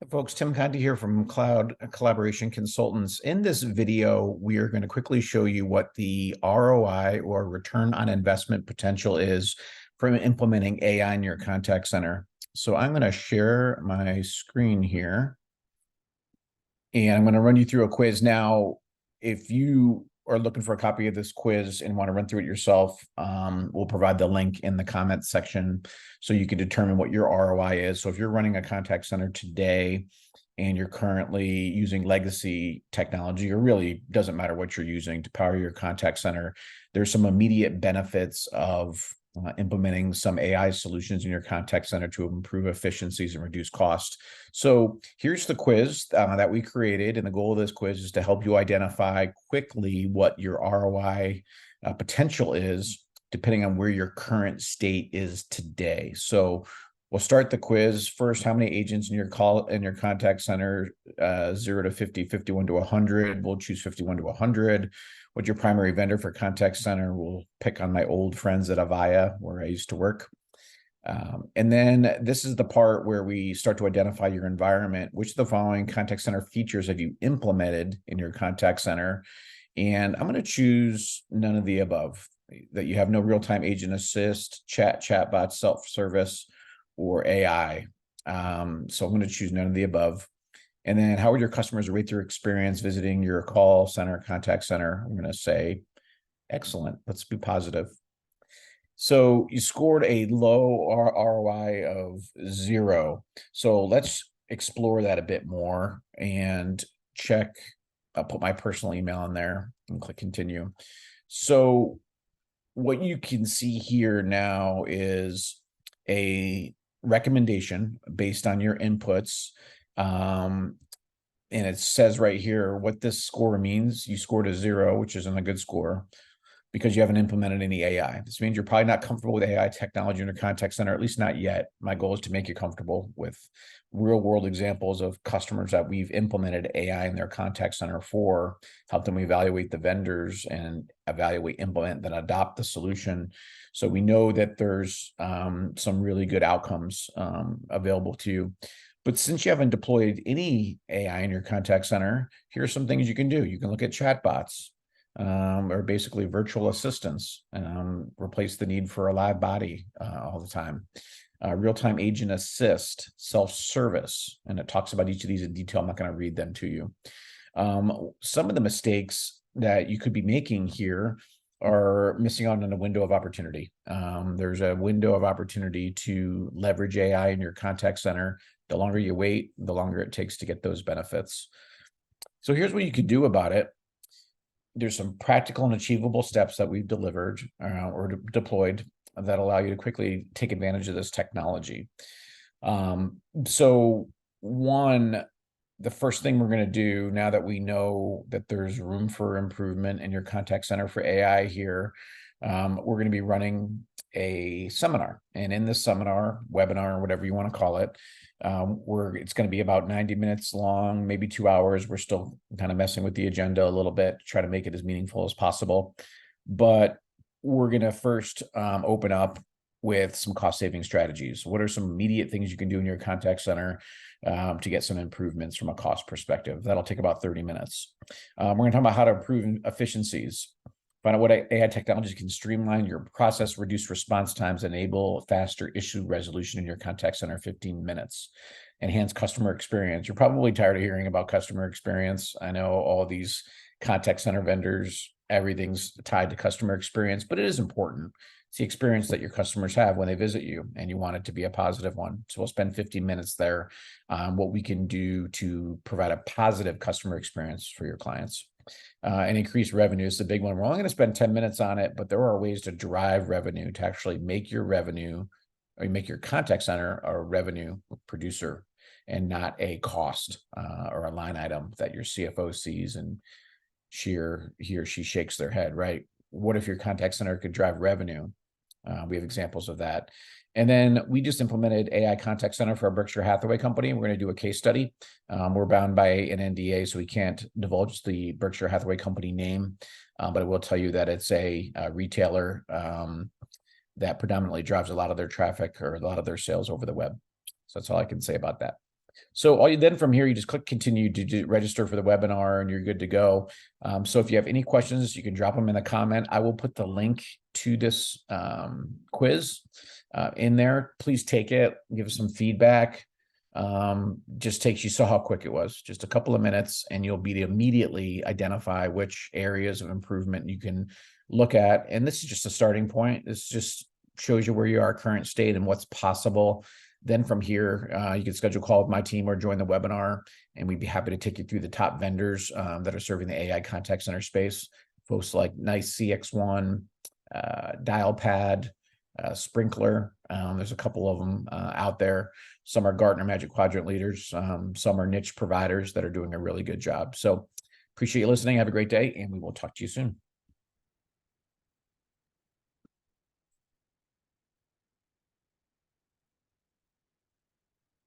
Hi, folks, Tim Conti here from Cloud Collaboration Consultants. In this video, we are going to quickly show you what the ROI or return on investment potential is from implementing AI in your contact center. So I'm going to share my screen here, and I'm going to run you through a quiz. Now, if you are looking for a copy of this quiz and want to run through it yourself, we'll provide the link in the comments section so you can determine what your ROI is. So if you're running a contact center today and you're currently using legacy technology, or really doesn't matter what you're using to power your contact center, there's some immediate benefits of implementing some AI solutions in your contact center to improve efficiencies and reduce cost. So here's the quiz that we created. And the goal of this quiz is to help you identify quickly what your ROI potential is, depending on where your current state is today. So we'll start the quiz. First, how many agents in your contact center? 0 to 50, 51 to 100. We'll choose 51 to 100. What's your primary vendor for contact center? We'll pick on my old friends at Avaya, where I used to work. And then this is the part where we start to identify your environment. Which of the following contact center features have you implemented in your contact center? And I'm going to choose none of the above, that you have no real-time agent assist, chatbot, self-service, or AI. So I'm going to choose none of the above. And then how would your customers rate their experience visiting your call center, contact center? I'm going to say excellent. Let's be positive. So you scored a low ROI of 0. So let's explore that a bit more and check. I'll put my personal email in there and click continue. So what you can see here now is a recommendation based on your inputs. And it says right here what this score means. You scored a 0, which isn't a good score, because you haven't implemented any AI. This means you're probably not comfortable with AI technology in your contact center, at least not yet. My goal is to make you comfortable with real world examples of customers that we've implemented AI in their contact center for, help them evaluate the vendors and evaluate, implement, then adopt the solution. So we know that there's some really good outcomes available to you. But since you haven't deployed any AI in your contact center, here are some things you can do. You can look at chatbots, or basically virtual assistants, replace the need for a live body all the time. Real-time agent assist, self-service, and it talks about each of these in detail. I'm not going to read them to you. Some of the mistakes that you could be making here are missing out on a window of opportunity. There's a window of opportunity to leverage AI in your contact center. The longer you wait, the longer it takes to get those benefits. So here's what you could do about it. There's some practical and achievable steps that we've delivered or deployed that allow you to quickly take advantage of this technology. So one, the first thing we're going to do now that we know that there's room for improvement in your contact center for AI here, we're going to be running a seminar. And in this seminar, webinar, whatever you want to call it, it's going to be about 90 minutes long, maybe 2 hours. We're still kind of messing with the agenda a little bit to try to make it as meaningful as possible. But we're going to first open up with some cost saving strategies. What are some immediate things you can do in your contact center to get some improvements from a cost perspective? That'll take about 30 minutes. We're going to talk about how to improve efficiencies. Find out what AI technologies can streamline your process, reduce response times, enable faster issue resolution in your contact center, 15 minutes. Enhance customer experience. You're probably tired of hearing about customer experience. I know all these contact center vendors, everything's tied to customer experience, but it is important. It's the experience that your customers have when they visit you, and you want it to be a positive one. So we'll spend 15 minutes there on what we can do to provide a positive customer experience for your clients. And increase revenue is the big one. We're only going to spend 10 minutes on it, but there are ways to drive revenue to actually make your revenue, or make your contact center a revenue producer and not a cost or a line item that your CFO sees and he or she shakes their head, right? What if your contact center could drive revenue? We have examples of that. And then we just implemented AI contact center for our Berkshire Hathaway company. We're going to do a case study. We're bound by an NDA, so we can't divulge the Berkshire Hathaway company name, but I will tell you that it's a retailer that predominantly drives a lot of their traffic or a lot of their sales over the web. So that's all I can say about that. So all you then from here, you just click continue to register for the webinar and you're good to go. So if you have any questions, you can drop them in the comment. I will put the link to this quiz in there. Please take it, give us some feedback. Just takes, you saw how quick it was, just a couple of minutes, and you'll be to immediately identify which areas of improvement you can look at. And this is just a starting point. This just shows you where you are current state and what's possible. Then from here, you can schedule a call with my team or join the webinar, and we'd be happy to take you through the top vendors that are serving the AI contact center space. Folks like Nice CX1, Dialpad, Sprinkler. There's a couple of them out there. Some are Gartner Magic Quadrant leaders. Some are niche providers that are doing a really good job. So appreciate you listening. Have a great day, and we will talk to you soon.